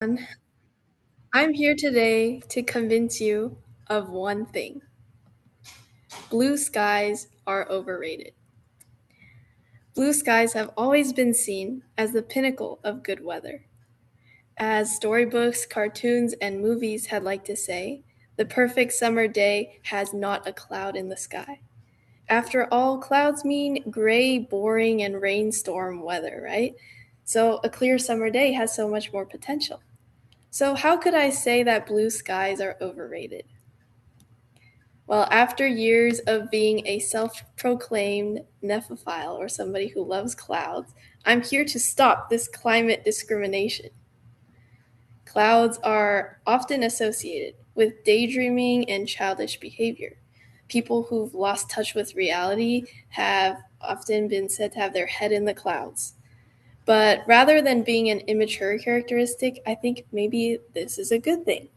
I'm here today to convince you of one thing. Blue skies are overrated. Blue skies have always been seen as the pinnacle of good weather. As storybooks, cartoons, and movies had liked to say, the perfect summer day has not a cloud in the sky. After all, clouds mean gray, boring, and rainstorm weather, right? So a clear summer day has so much more potential. So, how could I say that blue skies are overrated? Well, after years of being a self proclaimed nephophile or somebody who loves clouds, I'm here to stop this climate discrimination. Clouds are often associated with daydreaming and childish behavior. People who've lost touch with reality have often been said to have their head in the clouds. But rather than being an immature characteristic, I think maybe this is a good thing.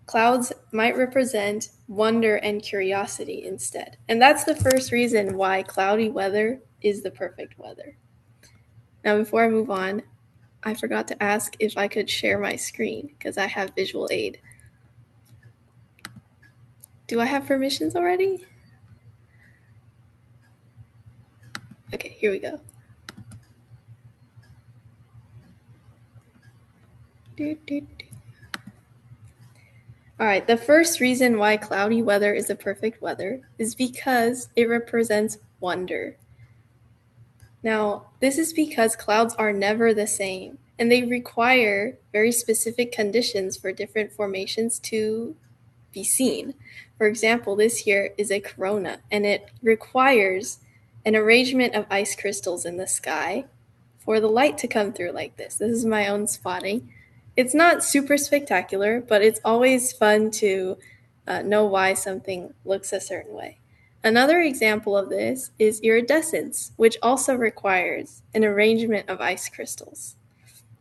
Clouds might represent wonder and curiosity instead. And that's the first reason why cloudy weather is the perfect weather. Now, before I move on, I forgot to ask if I could share my screen because I have visual aid. Do I have permissions already? Okay, here we go. All right, the first reason why cloudy weather is the perfect weather is because it represents wonder. Now, this is because clouds are never the same, and they require very specific conditions for different formations to be seen. For example, this here is a corona, and it requires an arrangement of ice crystals in the sky for the light to come through like this. This is my own spotting. It's not super spectacular, but it's always fun to know why something looks a certain way. Another example of this is iridescence, which also requires an arrangement of ice crystals.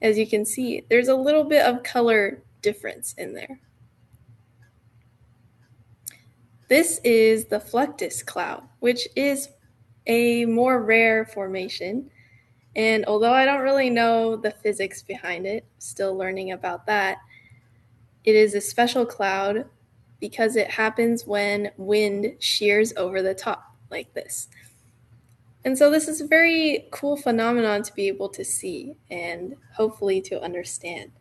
As you can see, there's a little bit of color difference in there. This is the fluctus cloud, which is a more rare formation. And although I don't really know the physics behind it, still learning about that, it is a special cloud because it happens when wind shears over the top like this. And so this is a very cool phenomenon to be able to see and hopefully to understand.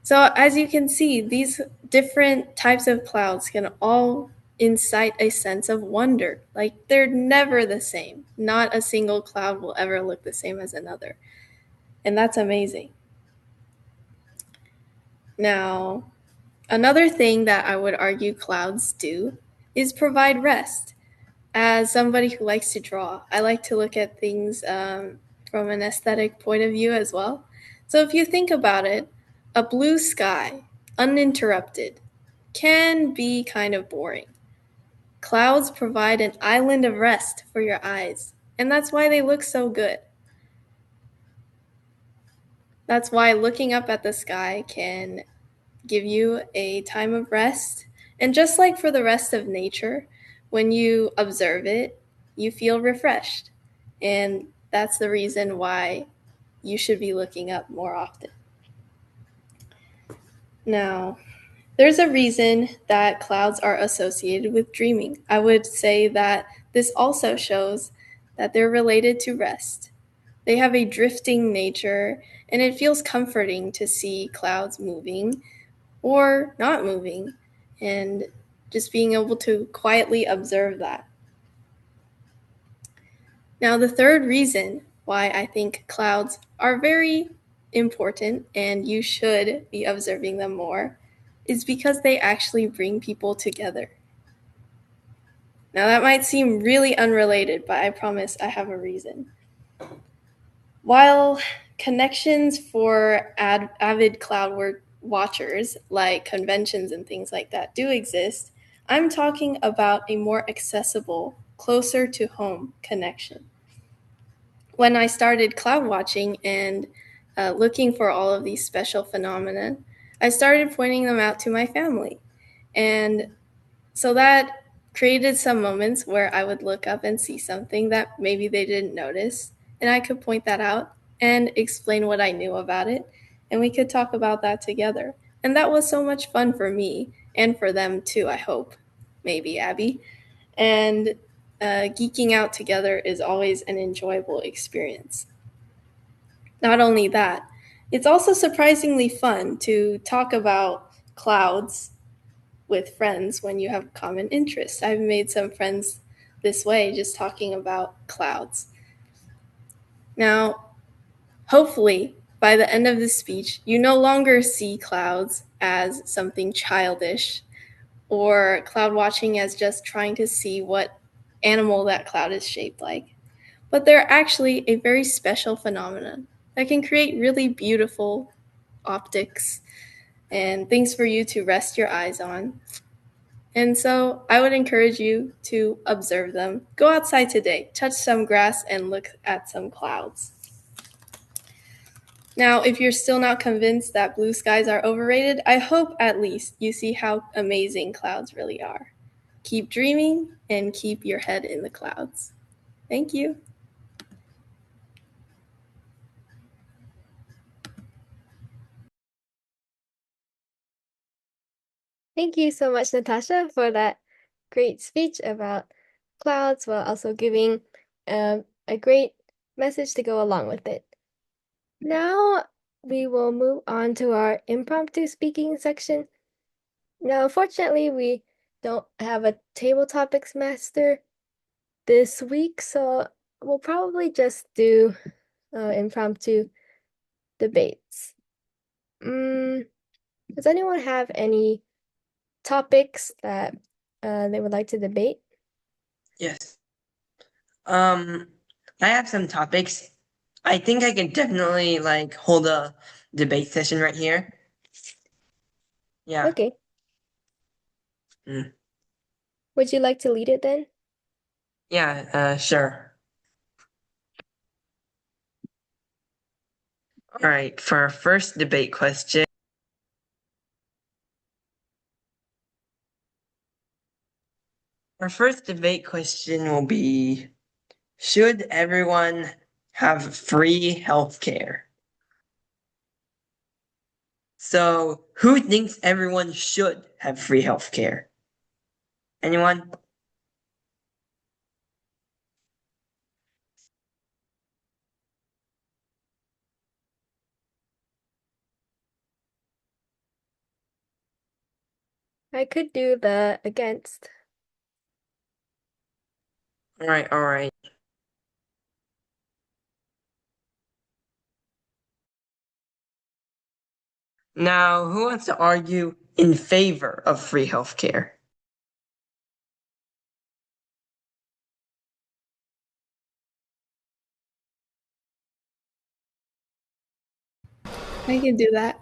So as you can see, these different types of clouds can all incite a sense of wonder. Like they're never the same. Not a single cloud will ever look the same as another. And that's amazing. Now, another thing that I would argue clouds do is provide rest. As somebody who likes to draw, I like to look at things from an aesthetic point of view as well. So if you think about it, a blue sky, uninterrupted, can be kind of boring. Clouds provide an island of rest for your eyes, and that's why they look so good. That's why looking up at the sky can give you a time of rest. And just like for the rest of nature, when you observe it, you feel refreshed. And that's the reason why you should be looking up more often. Now, there's a reason that clouds are associated with dreaming. I would say that this also shows that they're related to rest. They have a drifting nature, and it feels comforting to see clouds moving or not moving, and just being able to quietly observe that. Now, the third reason why I think clouds are very important and you should be observing them more is because they actually bring people together. Now, that might seem really unrelated, but I promise I have a reason. While connections for avid cloud watchers, like conventions and things like that, do exist, I'm talking about a more accessible, closer to home connection. When I started cloud watching and looking for all of these special phenomena, I started pointing them out to my family. And so that created some moments where I would look up and see something that maybe they didn't notice, and I could point that out and explain what I knew about it. and we could talk about that together. And that was so much fun for me and for them too, I hope. Maybe, Abbie. And geeking out together is always an enjoyable experience. Not only that, it's also surprisingly fun to talk about clouds with friends when you have common interests. I've made some friends this way just talking about clouds. Now, hopefully, by the end of this speech, you no longer see clouds as something childish or cloud watching as just trying to see what animal that cloud is shaped like. But they're actually a very special phenomenon that can create really beautiful optics and things for you to rest your eyes on. And so I would encourage you to observe them. Go outside today, touch some grass, and look at some clouds. Now, if you're still not convinced that blue skies are overrated, I hope at least you see how amazing clouds really are. Keep dreaming and keep your head in the clouds. Thank you. Thank you so much, Natasha, for that great speech about clouds while also giving a great message to go along with it. Now we will move on to our impromptu speaking section. Now, unfortunately, we don't have a table topics master this week, so we'll probably just do impromptu debates. Does anyone have any topics that they would like to debate? Yes. I have some topics. I think I can definitely hold a debate session right here. Yeah. Okay. Mm. Would you like to lead it then? Yeah, sure. All right, for our first debate question. Our first debate question will be, should everyone have free healthcare? So, who thinks everyone should have free healthcare? Anyone? I could do the against. All right, all right. Now, who wants to argue in favor of free healthcare? I can do that.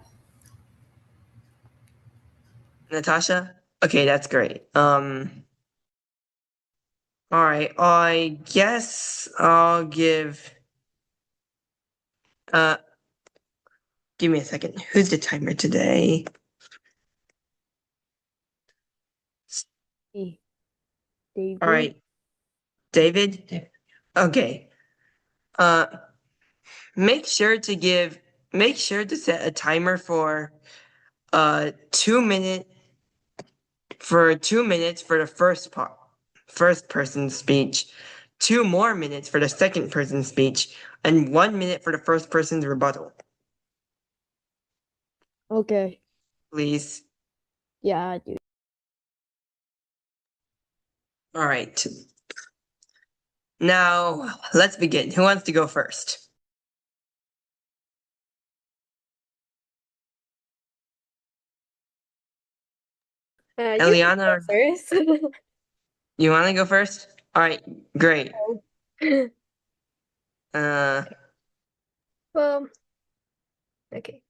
Natasha? Okay, that's great. All right, I guess I'll uh give me a second. Who's the timer today? David. All right, David? Okay. Uh make sure to set a timer for 2 minute for 2 minutes for the first person's speech, 2 more minutes for the second person's speech, and 1 minute for the first person's rebuttal. Okay. Please. Yeah, dude. All right. Now, let's begin. Who wants to go first? You can Elliana, go first. you want to go first? All right, great. Uh, Well, okay.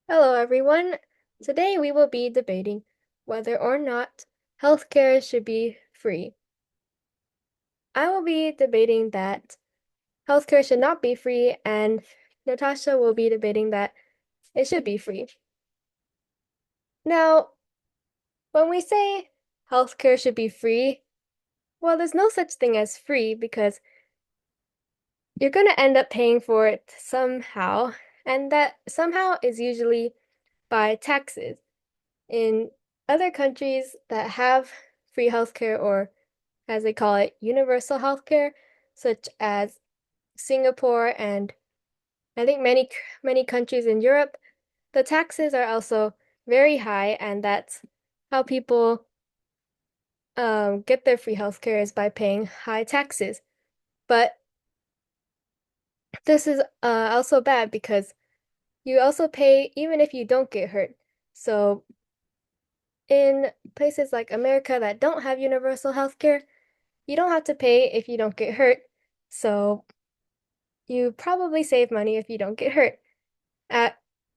Hello, everyone. Today we will be debating whether or not healthcare should be free. I will be debating that healthcare should not be free, and Natasha will be debating that it should be free. Now, when we say healthcare should be free, well, there's no such thing as free because you're going to end up paying for it somehow, and that somehow is usually by taxes. In other countries that have free healthcare, or as they call it, universal healthcare, such as Singapore and I think many countries in Europe, the taxes are also very high, and that's how people get their free healthcare is by paying high taxes. But this is also bad because you also pay even if you don't get hurt. So in places like America that don't have universal healthcare, you don't have to pay if you don't get hurt. So you probably save money if you don't get hurt.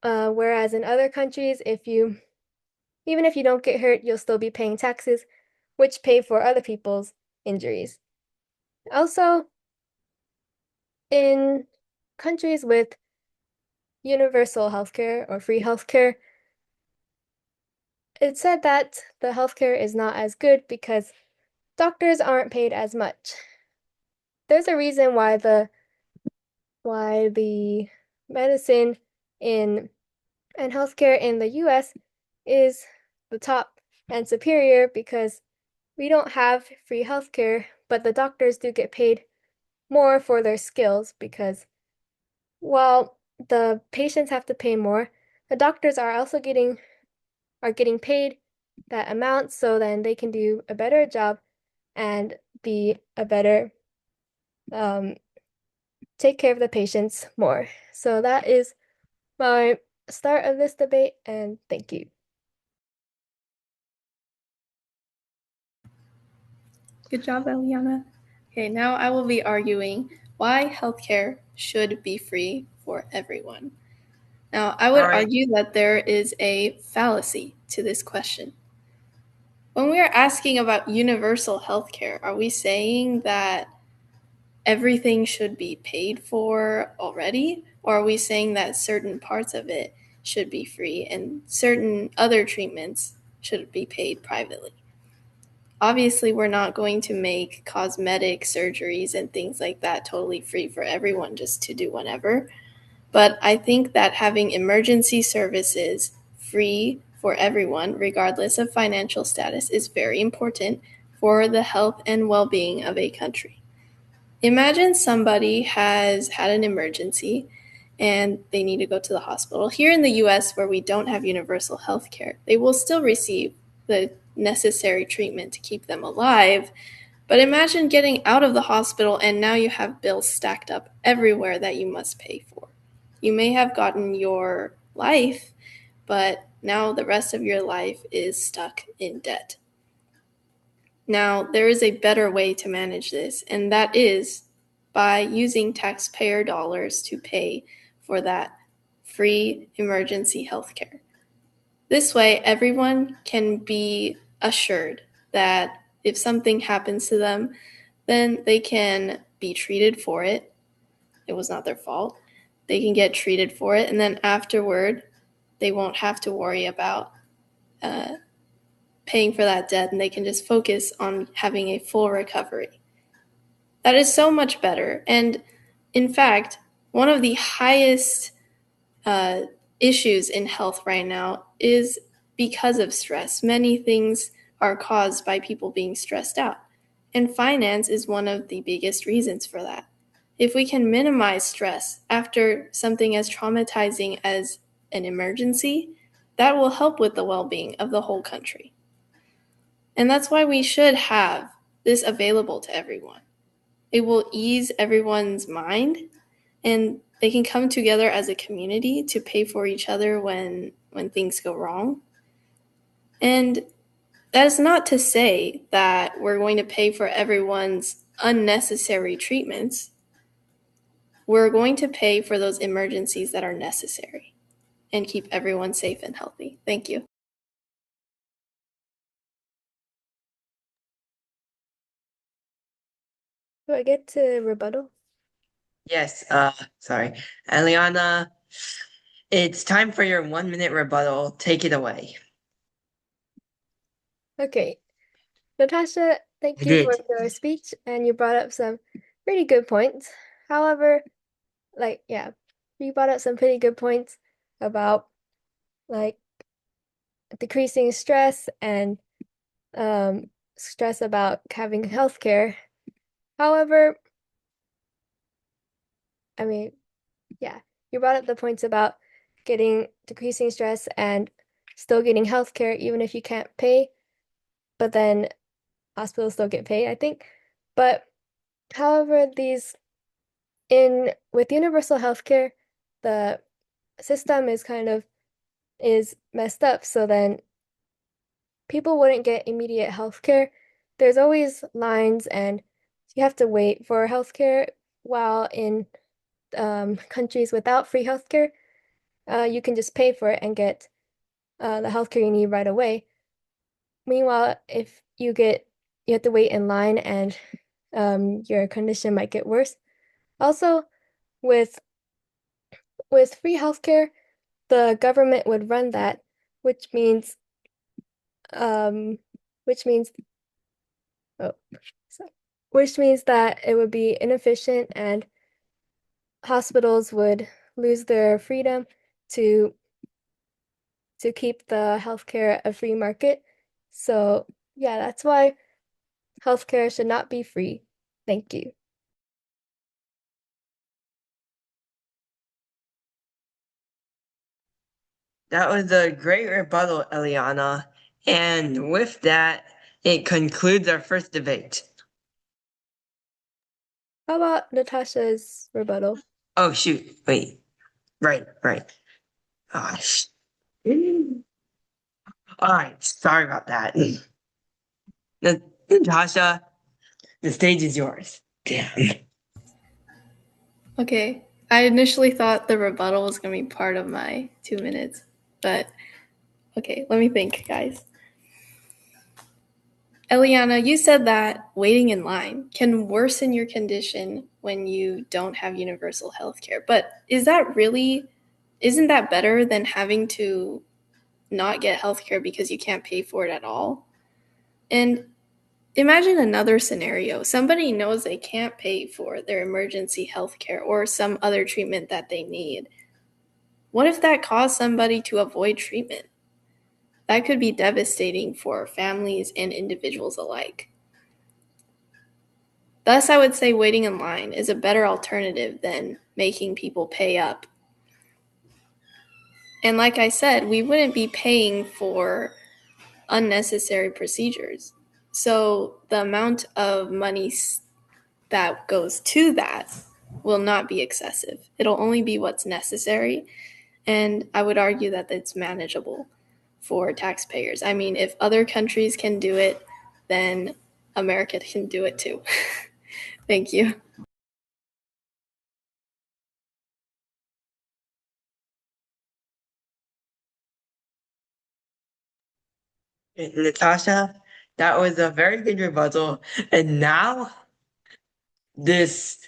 Whereas in other countries, even if you don't get hurt, you'll still be paying taxes, which pay for other people's injuries. Also, in countries with universal healthcare or free healthcare, it's said that the healthcare is not as good because doctors aren't paid as much. There's a reason why the medicine in and healthcare in the US is the top and superior because we don't have free healthcare, but the doctors do get paid more for their skills because while the patients have to pay more, the doctors are also getting paid that amount so then they can do a better job and be a better take care of the patients more. So that is my start of this debate, and thank you. Good job, Elliana. Okay, now I will be arguing why healthcare should be free for everyone. Now, I would argue that there is a fallacy to this question. When we are asking about universal healthcare, are we saying that everything should be paid for already? Or are we saying that certain parts of it should be free and certain other treatments should be paid privately? Obviously, we're not going to make cosmetic surgeries and things like that totally free for everyone just to do whenever. But I think that having emergency services free for everyone, regardless of financial status, is very important for the health and well-being of a country. Imagine somebody has had an emergency and they need to go to the hospital. Here in the US, where we don't have universal health care, they will still receive the necessary treatment to keep them alive. But imagine getting out of the hospital and now you have bills stacked up everywhere that you must pay for. You may have gotten your life, but now the rest of your life is stuck in debt. Now, there is a better way to manage this, and that is by using taxpayer dollars to pay for that free emergency health care. This way, everyone can be assured that if something happens to them, then they can be treated for it. It was not their fault. They can get treated for it, and then afterward, they won't have to worry about paying for that debt, and they can just focus on having a full recovery. That is so much better. And in fact, one of the highest issues in health right now is because of stress. Many things are caused by people being stressed out. And finance is one of the biggest reasons for that. If we can minimize stress after something as traumatizing as an emergency, that will help with the well-being of the whole country. And that's why we should have this available to everyone. It will ease everyone's mind, and they can come together as a community to pay for each other when things go wrong. And that is not to say that we're going to pay for everyone's unnecessary treatments. We're going to pay for those emergencies that are necessary and keep everyone safe and healthy. Thank you. Do I get to rebuttal? Yes, sorry. Eliana, it's time for your 1 minute rebuttal. Take it away. Okay. Natasha, thank I you for did. your speech, and you brought up some pretty good points. However, like, yeah, you brought up some pretty good points about like decreasing stress and stress about having healthcare. However, I mean, yeah, you brought up the points about decreasing stress and still getting healthcare even if you can't pay, but then hospitals still get paid, I think. But however, with universal healthcare, the system is messed up, so then people wouldn't get immediate healthcare. There's always lines and you have to wait for healthcare, while in countries without free healthcare, you can just pay for it and get the healthcare you need right away. Meanwhile, if you have to wait in line and your condition might get worse. Also, with free healthcare, the government would run that, which means um, which means oh, sorry, which means that it would be inefficient and hospitals would lose their freedom to keep the healthcare a free market. So yeah, that's why healthcare should not be free. Thank you. That was a great rebuttal, Eliana. And with that, it concludes our first debate. How about Natasha's rebuttal? Oh, shoot. Wait. Right. Gosh. All right. Sorry about that. Natasha, the stage is yours. Damn. Okay. I initially thought the rebuttal was going to be part of my 2 minutes, but okay, let me think, guys. Eliana, you said that waiting in line can worsen your condition when you don't have universal health care. But isn't that better than having to not get health care because you can't pay for it at all? And imagine another scenario. Somebody knows they can't pay for their emergency health care or some other treatment that they need. What if that caused somebody to avoid treatment? That could be devastating for families and individuals alike. Thus, I would say waiting in line is a better alternative than making people pay up. And like I said, we wouldn't be paying for unnecessary procedures. So the amount of money that goes to that will not be excessive. It'll only be what's necessary. And I would argue that it's manageable for taxpayers. I mean, if other countries can do it, then America can do it too. Thank you. Natasha, that was a very good rebuttal. And now this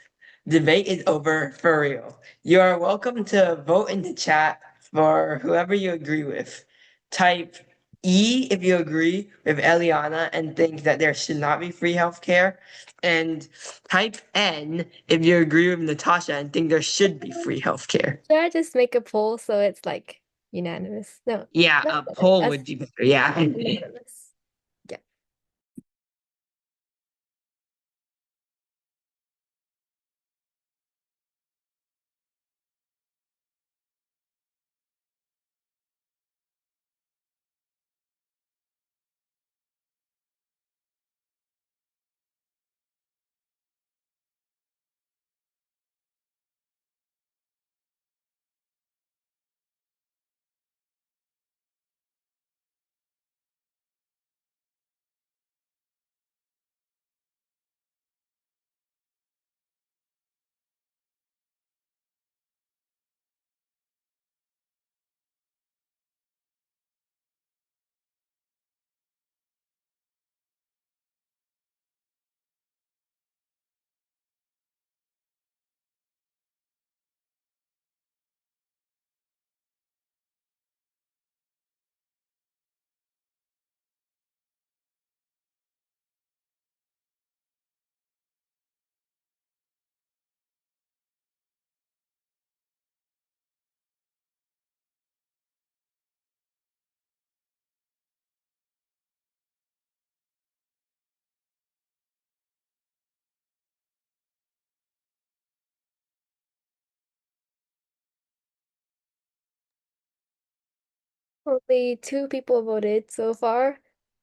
debate is over for real. You are welcome to vote in the chat for whoever you agree with. Type E if you agree with Eliana and think that there should not be free healthcare. And type N if you agree with Natasha and think there should be free healthcare. Should I just make a poll so it's like unanimous? No, Yeah, not a unanimous, poll would be better. Yeah. unanimous. Only 2 people voted so far.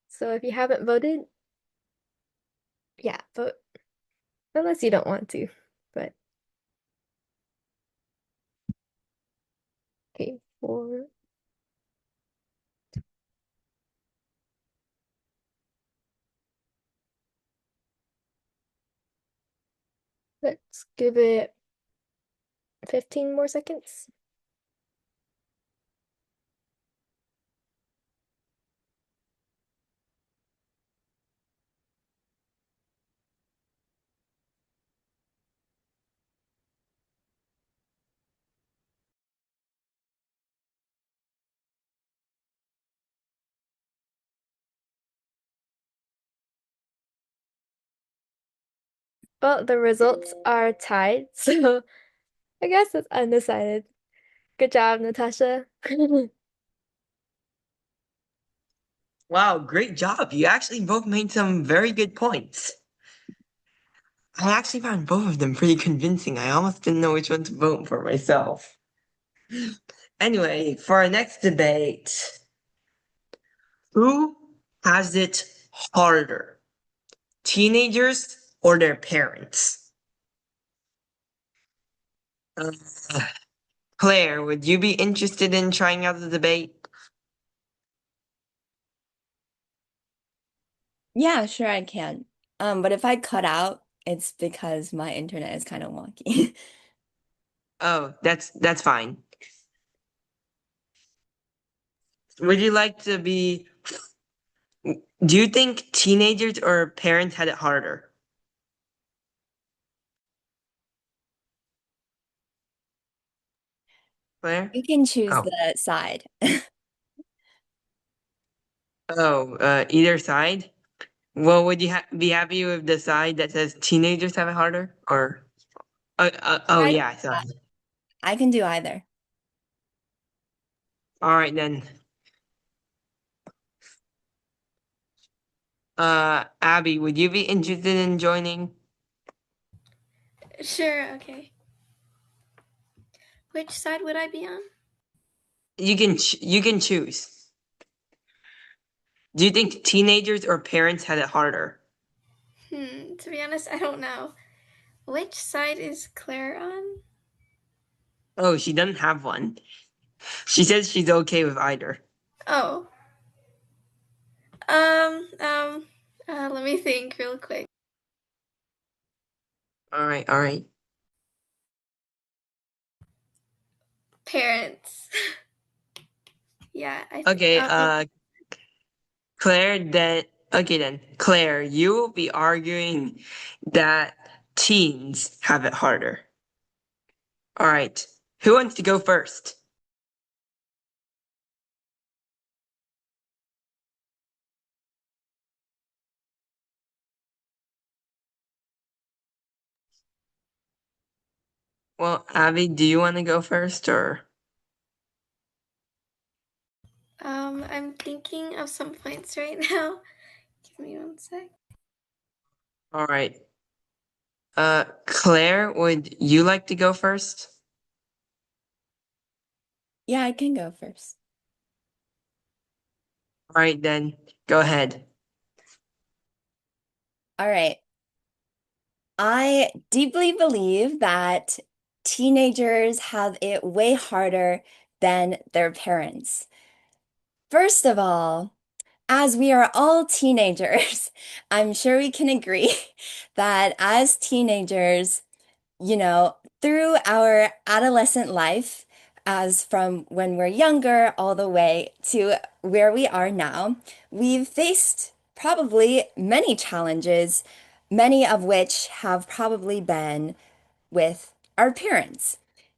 So if you haven't voted, yeah, vote. Unless you don't want to. But okay, 4. Let's give it 15 more seconds. Well, the results are tied, so I guess it's undecided. Good job, Natasha. Wow, great job. You actually both made some very good points. I actually found both of them pretty convincing. I almost didn't know which one to vote for myself. Anyway, for our next debate, who has it harder? Teenagers or their parents? Uh, Claire, would you be interested in trying out the debate? Yeah, sure I can. But if I cut out, it's because my internet is kind of wonky. Oh, that's fine. Would you like to be, do you think teenagers or parents had it harder? Claire? You can choose Oh. the side. Oh, either side? Well, would you be happy with the side that says teenagers have it harder? Or, oh I, yeah, sorry. I can do either. All right then. Abby, would you be interested in joining? Sure, okay. Which side would I be on? You can choose. Do you think teenagers or parents had it harder? To be honest, I don't know. Which side is Claire on? Oh, she doesn't have one. She says she's okay with either. Oh. Let me think real quick. All right, all right. Parents. Yeah, Okay, Claire, then, Claire, you will be arguing that teens have it harder. All right. Who wants to go first? Well, Abby, do you want to go first or? I'm thinking of some points right now. Give me one sec. All right. Claire, would you like to go first? Yeah, I can go first. All right, then, go ahead. All right. I deeply believe that teenagers have it way harder than their parents. First of all, as we are all teenagers, I'm sure we can agree that as teenagers, through our adolescent life, as from when we're younger all the way to where we are now, we've faced probably many challenges, many of which have probably been with our parents.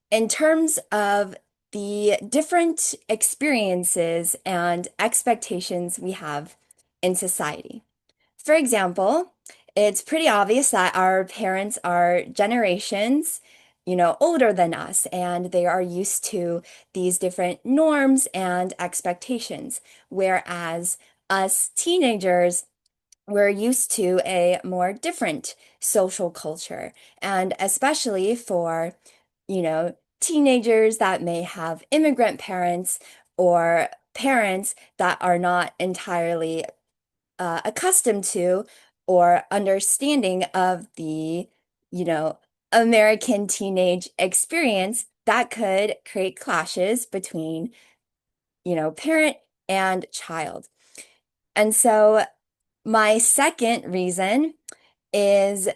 In terms of the different experiences and expectations we have in society. For example, it's pretty obvious that our parents are generations, older than us, and they are used to these different norms and expectations. Whereas us teenagers, we're used to a more different social culture. And especially for, teenagers that may have immigrant parents, or parents that are not entirely accustomed to or understanding of the, American teenage experience, that could create clashes between, parent and child. And so my second reason is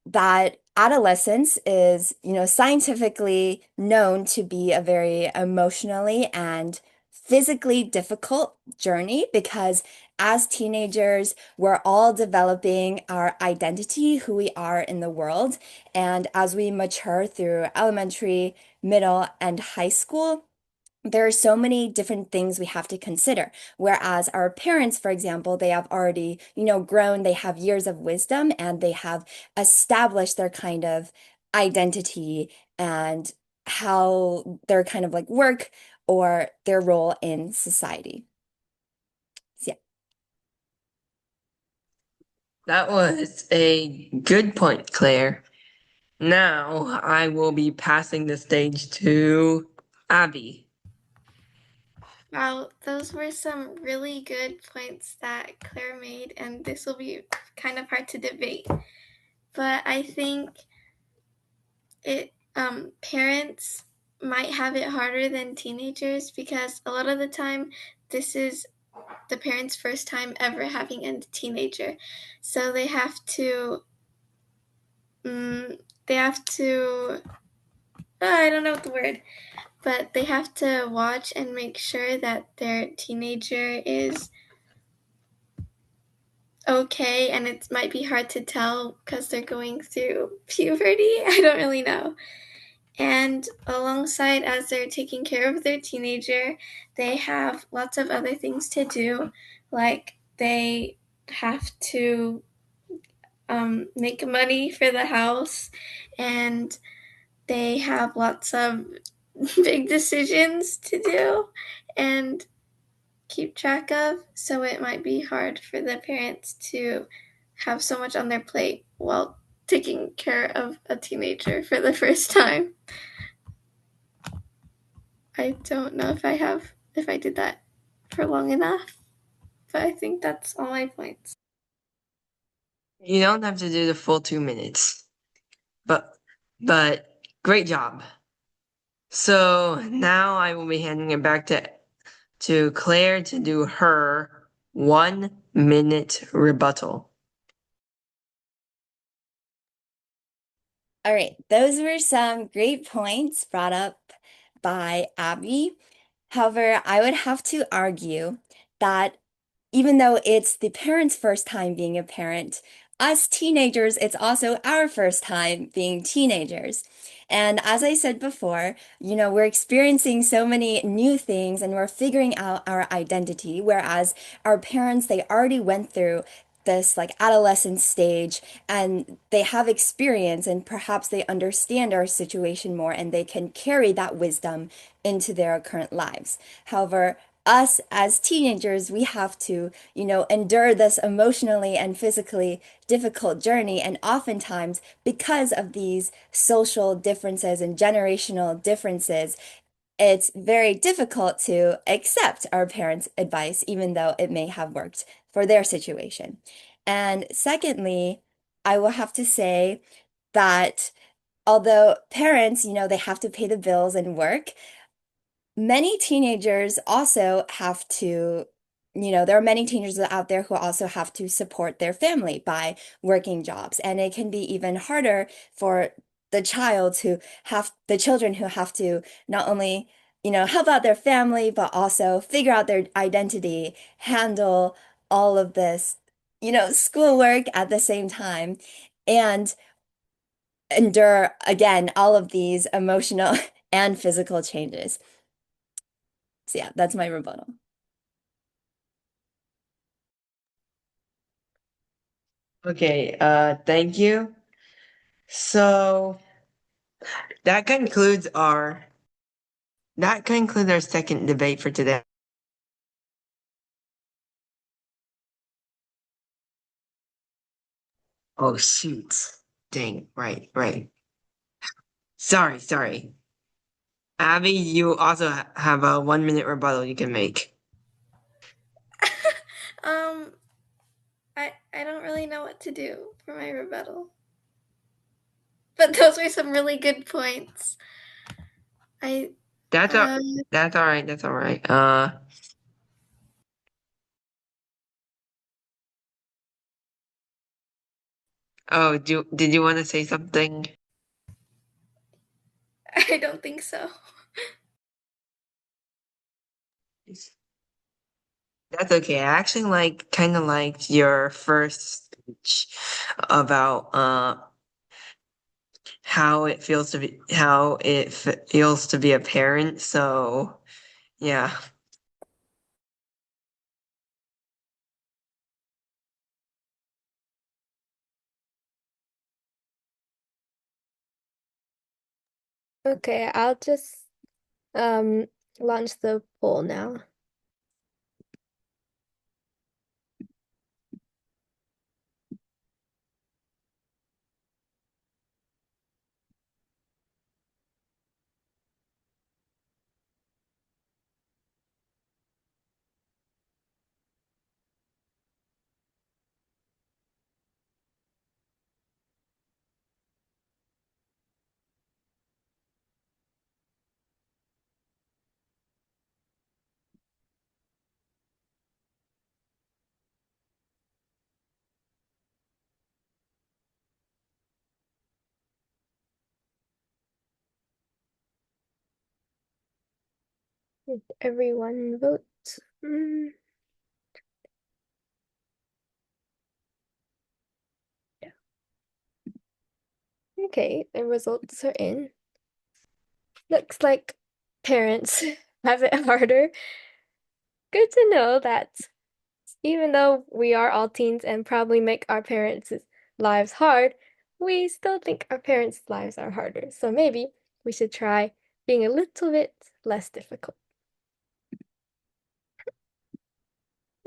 that adolescence is, scientifically known to be a very emotionally and physically difficult journey because as teenagers, we're all developing our identity, who we are in the world. And as we mature through elementary, middle, and high school, there are so many different things we have to consider. Whereas our parents, for example, they have already, grown, they have years of wisdom, and they have established their kind of identity and how their kind of like work or their role in society. So, yeah. That was a good point, Claire. Now I will be passing the stage to Abby. Wow, those were some really good points that Claire made, and this will be kind of hard to debate. But I think parents might have it harder than teenagers because a lot of the time this is the parents' first time ever having a teenager. So they have to I don't know what the word, but they have to watch and make sure that their teenager is okay, and it might be hard to tell because they're going through puberty. I don't really know. And alongside, as they're taking care of their teenager, they have lots of other things to do, like they have to make money for the house, and they have lots of big decisions to do and keep track of. So it might be hard for the parents to have so much on their plate while taking care of a teenager for the first time. I don't know if I did that for long enough, but I think that's all my points. You don't have to do the full 2 minutes, but great job. So now I will be handing it back to Claire to do her 1 minute rebuttal. All right, those were some great points brought up by Abby. However, I would have to argue that even though it's the parents' first time being a parent, us teenagers, it's also our first time being teenagers. And as I said before, we're experiencing so many new things and we're figuring out our identity, whereas our parents, they already went through this like adolescent stage and they have experience and perhaps they understand our situation more and they can carry that wisdom into their current lives. However, us as teenagers, we have to, endure this emotionally and physically difficult journey. And oftentimes, because of these social differences and generational differences, it's very difficult to accept our parents' advice, even though it may have worked for their situation. And secondly, I will have to say that although parents, they have to pay the bills and work, many teenagers also have to, there are many teenagers out there who also have to support their family by working jobs. And it can be even harder for the children who have to not only, help out their family, but also figure out their identity, handle all of this, schoolwork at the same time, and endure, again, all of these emotional and physical changes. So yeah, that's my rebuttal. Okay, thank you. So that concludes our second debate for today. Oh shoot. Dang, right. Sorry. Abby, you also have a 1-minute rebuttal you can make. I don't really know what to do for my rebuttal. But those were some really good points. That's all right. That's all right. Oh, did you want to say something? I don't think so. That's okay. I actually kind of liked your first speech about how it feels to be a parent. So yeah. Okay, I'll just launch the poll now. Did everyone vote? Yeah. Okay, the results are in. Looks like parents have it harder. Good to know that even though we are all teens and probably make our parents' lives hard, we still think our parents' lives are harder. So maybe we should try being a little bit less difficult.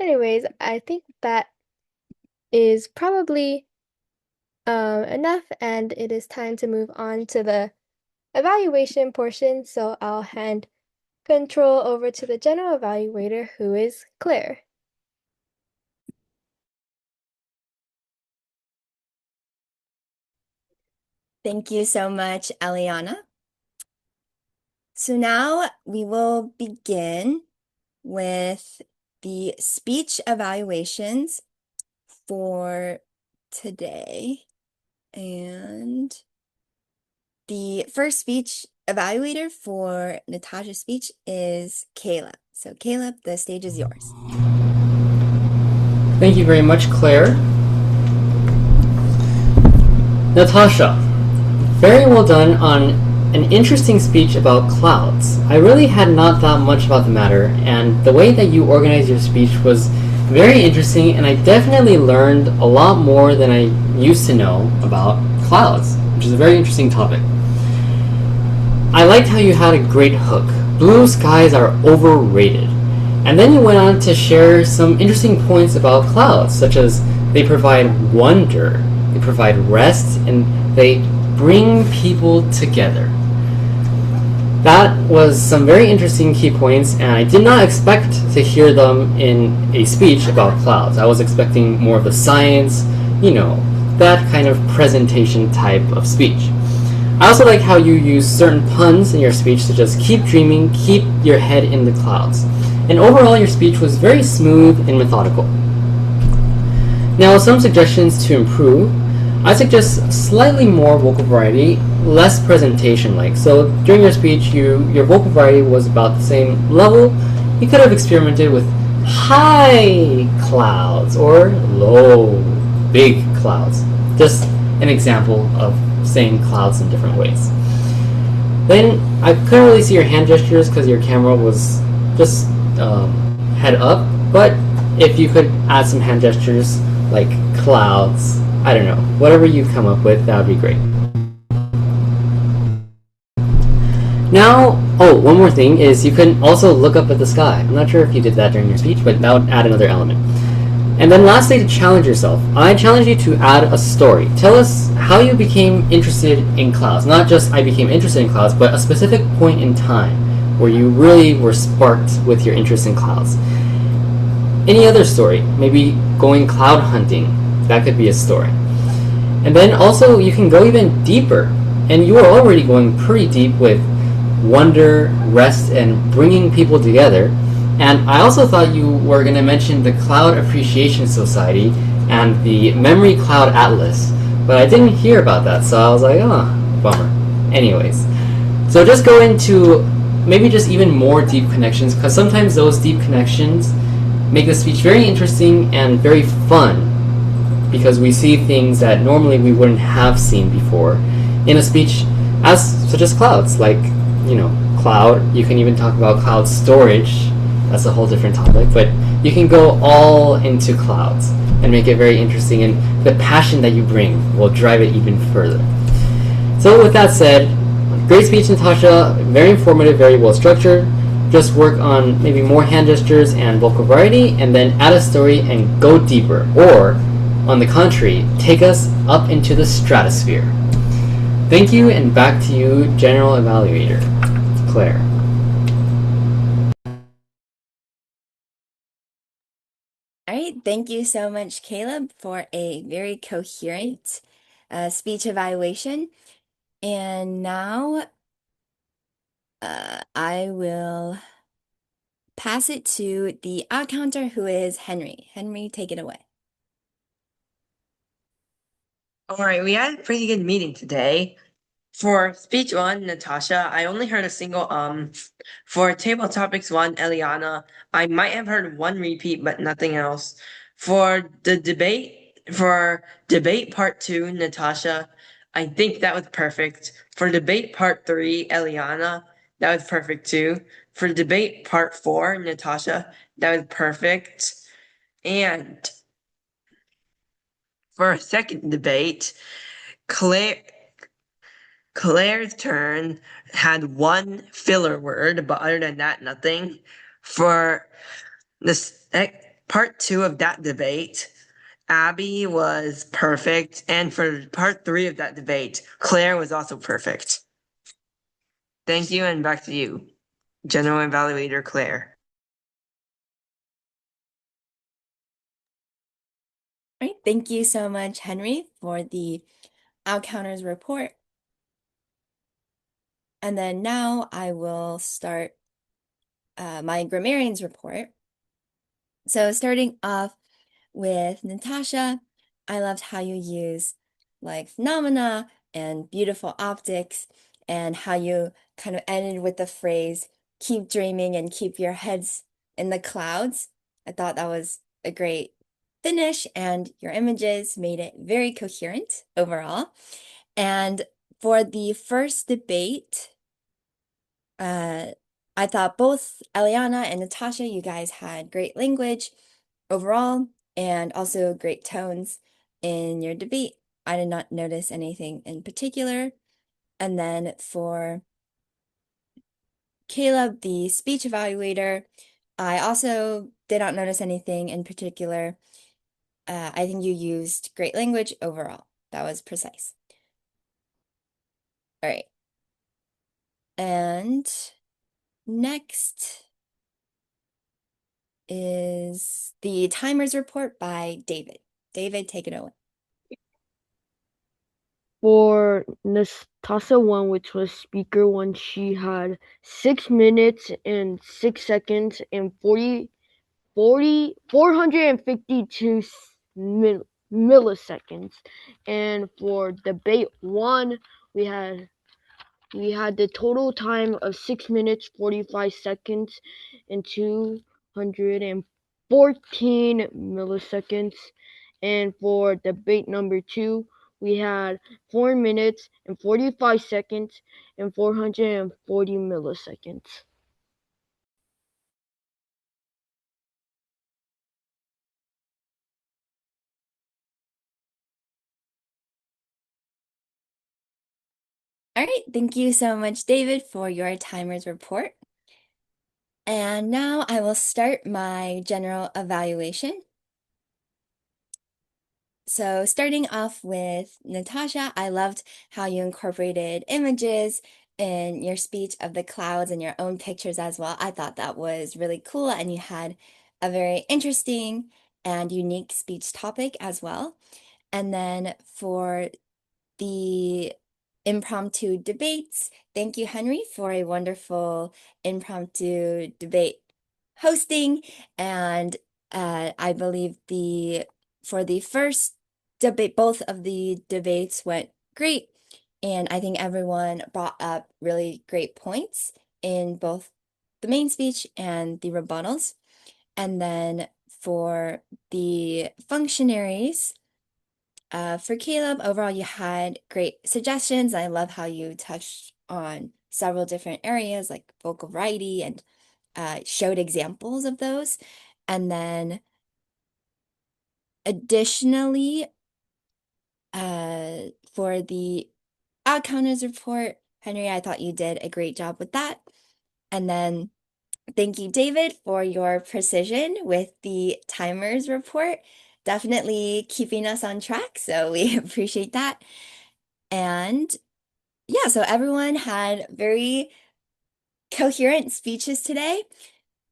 Anyways, I think that is probably enough, and it is time to move on to the evaluation portion. So I'll hand control over to the general evaluator, who is Claire. Thank you so much, Elliana. So now we will begin with the speech evaluations for today. And the first speech evaluator for Natasha's speech is Caleb. So Caleb, the stage is yours. Thank you very much, Claire. Natasha, very well done on an interesting speech about clouds. I really had not thought much about the matter, and the way that you organized your speech was very interesting, and I definitely learned a lot more than I used to know about clouds, which is a very interesting topic. I liked how you had a great hook. Blue skies are overrated. And then you went on to share some interesting points about clouds, such as they provide wonder, they provide rest, and they bring people together. That was some very interesting key points, and I did not expect to hear them in a speech about clouds. I was expecting more of the science, that kind of presentation type of speech. I also like how you use certain puns in your speech, such as keep dreaming, keep your head in the clouds. And overall, your speech was very smooth and methodical. Now, some suggestions to improve. I suggest slightly more vocal variety, less presentation-like. So during your speech, your vocal variety was about the same level. You could have experimented with high clouds or low, big clouds. Just an example of saying clouds in different ways. Then I couldn't really see your hand gestures because your camera was just head up, but if you could add some hand gestures like clouds, I don't know, whatever you come up with, that would be great. Now, one more thing is you can also look up at the sky. I'm not sure if you did that during your speech, but that would add another element. And then lastly, to challenge yourself. I challenge you to add a story. Tell us how you became interested in clouds. Not just I became interested in clouds, but a specific point in time where you really were sparked with your interest in clouds. Any other story, maybe going cloud hunting, that could be a story. And then also you can go even deeper, and you are already going pretty deep with wonder, rest, and bringing people together. And I also thought you were going to mention the Cloud Appreciation Society and the Memory Cloud Atlas, but I didn't hear about that, so I was like, oh, bummer. Anyways, so just go into maybe just even more deep connections, because sometimes those deep connections make the speech very interesting and very fun, because we see things that normally we wouldn't have seen before in a speech such as clouds, like, cloud. You can even talk about cloud storage. That's a whole different topic, but you can go all into clouds and make it very interesting, and the passion that you bring will drive it even further. So with that said, great speech, Natasha, very informative, very well structured. Just work on maybe more hand gestures and vocal variety, and then add a story and go deeper. Or, on the contrary, take us up into the stratosphere. Thank you, and back to you, General Evaluator. Claire. All right, thank you so much, Caleb, for a very coherent speech evaluation. And now I will pass it to the out counter, who is Henry. Henry, take it away. All right, we had a pretty good meeting today. For speech one, Natasha, I only heard a single For table topics one, Elliana, I might have heard one repeat, but nothing else. For debate part two, Natasha, I think that was perfect. For debate part three, Elliana, that was perfect too. For debate part four, Natasha, that was perfect. And for a second debate, Claire's turn had one filler word, but other than that, nothing. For this part two of that debate, Abbie was perfect, and for part three of that debate, Claire was also perfect. Thank you, and back to you, General Evaluator Claire. All right, thank you so much, Henry, for the out counters report. And then now I will start my grammarians report. So starting off with Natasha, I loved how you use like phenomena and beautiful optics, and how you kind of ended with the phrase, keep dreaming and keep your heads in the clouds. I thought that was a great finish, and your images made it very coherent overall. And for the first debate, I thought both Elliana and Natasha, you guys had great language overall, and also great tones in your debate. I did not notice anything in particular. And then for Caleb, the speech evaluator, I also did not notice anything in particular. I think you used great language overall. That was precise. All right. And next is the timers report by David. David, take it away. For Natasha 1, which was speaker 1, she had 6 minutes and 6 seconds and 452 milliseconds. And for debate 1, we had the total time of 6 minutes 45 seconds and 214 milliseconds. And for debate number 2, we had 4 minutes and 45 seconds and 440 milliseconds. All right, thank you so much, David, for your timers report. And now I will start my general evaluation. So starting off with Natasha, I loved how you incorporated images in your speech of the clouds and your own pictures as well. I thought that was really cool, and you had a very interesting and unique speech topic as well. And then for the impromptu debates, thank you, Henry, for a wonderful impromptu debate hosting. And I believe for the first debate, both of the debates went great. And I think everyone brought up really great points in both the main speech and the rebuttals. And then for the functionaries, for Caleb, overall, you had great suggestions. I love how you touched on several different areas like vocal variety and showed examples of those. And then additionally, for the outcomes report, Henry, I thought you did a great job with that. And then thank you, David, for your precision with the timers report. Definitely keeping us on track, so we appreciate that. And yeah, so everyone had very coherent speeches today.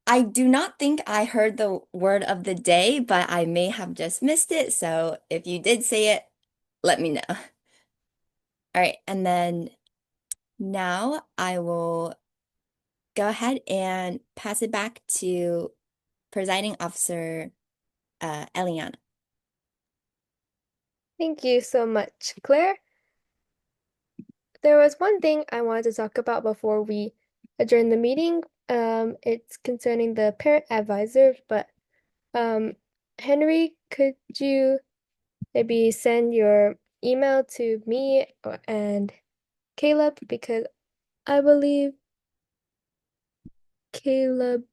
I do not think I heard the word of the day, but I may have just missed it. So if you did say it, let me know. All right, and then now I will go ahead and pass it back to Presiding Officer Elliana. Thank you so much, Claire. There was one thing I wanted to talk about before we adjourn the meeting. It's concerning the parent advisor, but Henry, could you maybe send your email to me and Caleb, because I believe Caleb's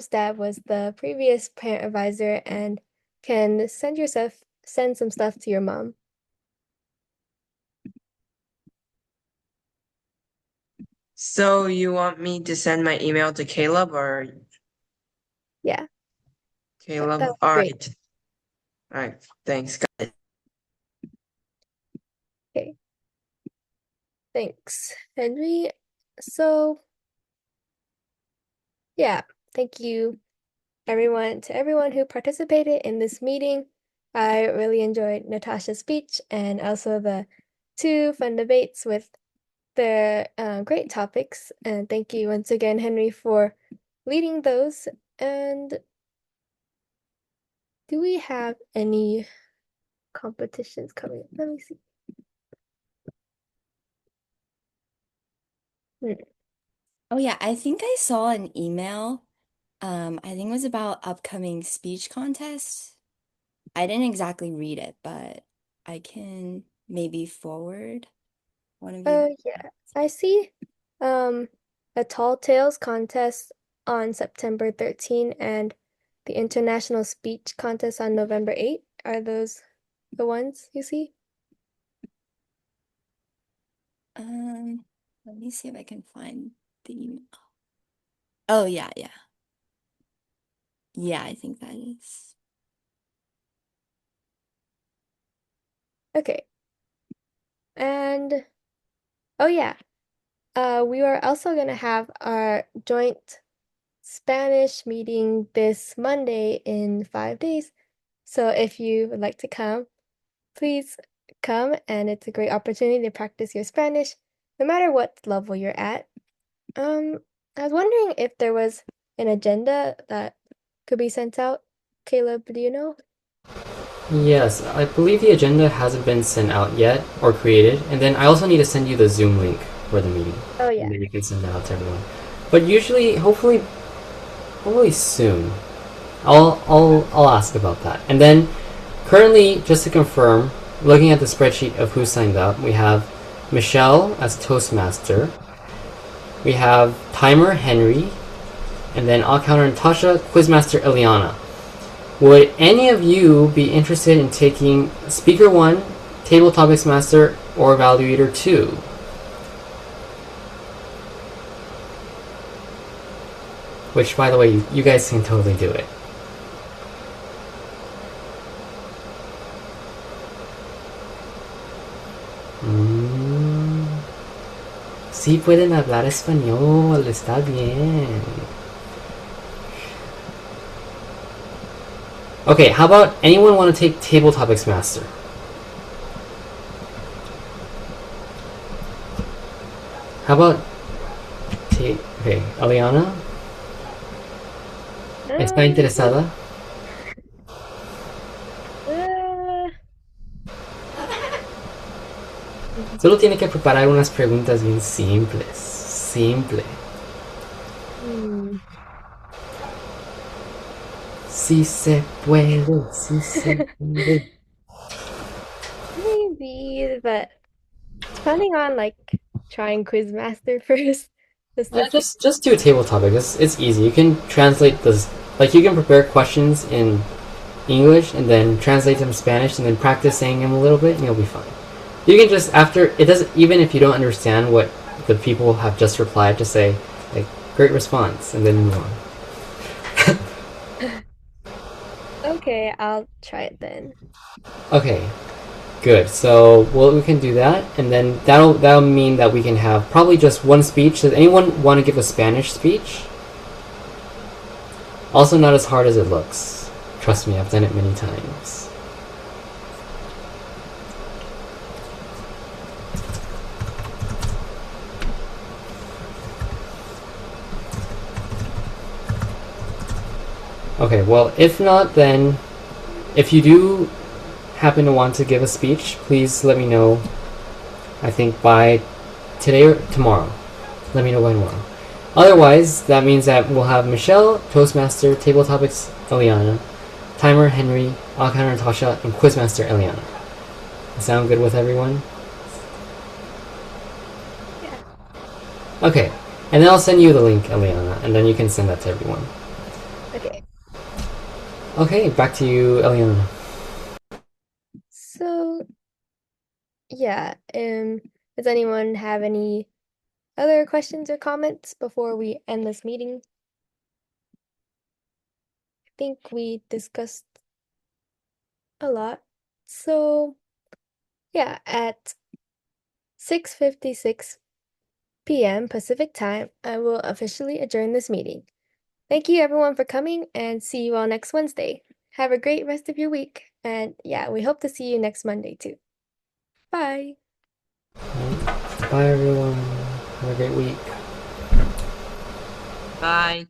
dad was the previous parent advisor and can send some stuff to your mom. So you want me to send my email to Caleb or Yeah, Caleb? that would All be great. right. All right. Thanks. Got it. Okay. Thanks, Henry. So, yeah, thank you to everyone who participated in this meeting. I really enjoyed Natasha's speech and also the two fun debates with their great topics. And thank you once again, Henry, for leading those. And do we have any competitions coming up? Let me see. Oh yeah, I think I saw an email. I think it was about upcoming speech contests. I didn't exactly read it, but I can maybe forward one of you. Yeah, I see a Tall Tales contest on September 13 and the International Speech Contest on November 8. Are those the ones you see? Let me see if I can find the email. Oh yeah, yeah. Yeah, I think that is. Okay. And oh yeah, we are also gonna have our joint Spanish meeting this Monday in 5 days. So if you would like to come, please come, and it's a great opportunity to practice your Spanish, no matter what level you're at. I was wondering if there was an agenda that could be sent out. Caleb, do you know? Yes, I believe the agenda hasn't been sent out yet or created, and then I also need to send you the Zoom link for the meeting. Oh And yeah. then you can send that out to everyone. But usually, hopefully soon. I'll ask about that. And then currently, just to confirm, looking at the spreadsheet of who signed up, we have Michelle as Toastmaster. We have Timer Henry, and then I'll counter Natasha, Quizmaster Elliana. Would any of you be interested in taking Speaker 1, Table Topics Master, or Evaluator 2? Which, by the way, you guys can totally do it. Sí pueden hablar español, está bien. Okay, how about anyone want to take Table Topics Master? How about okay, Elliana? ¿Está interesada? Solo tiene que preparar unas preguntas bien simples. Simple. Sí se puede, sí se puede. Maybe, but depending on like trying Quizmaster first. Yeah, just do a table topic. It's easy. You can translate this, like you can prepare questions in English and then translate them in Spanish and then practice saying them a little bit and you'll be fine. You can just it doesn't, even if you don't understand what the people have just replied, just say like great response and then move on. Okay, I'll try it then. Okay. Good. So we can do that, and then that'll mean that we can have probably just one speech. Does anyone want to give a Spanish speech? Also, not as hard as it looks. Trust me, I've done it many times. Okay. Well, if not, then if you do happen to want to give a speech, please let me know. I think by today or tomorrow. Let me know by tomorrow. Otherwise, that means that we'll have Michelle, Toastmaster, Table Topics, Elliana, Timer, Henry, Alcounter, Natasha, and Quizmaster, Elliana. Sound good with everyone? Yeah. Okay. And then I'll send you the link, Elliana, and then you can send that to everyone. Okay. Okay, back to you, Elliana. So, yeah, does anyone have any other questions or comments before we end this meeting? I think we discussed a lot. So, yeah, at 6:56 p.m. Pacific time, I will officially adjourn this meeting. Thank you everyone for coming and see you all next Wednesday. Have a great rest of your week. And yeah, we hope to see you next Monday too. Bye. Bye, everyone. Have a great week. Bye.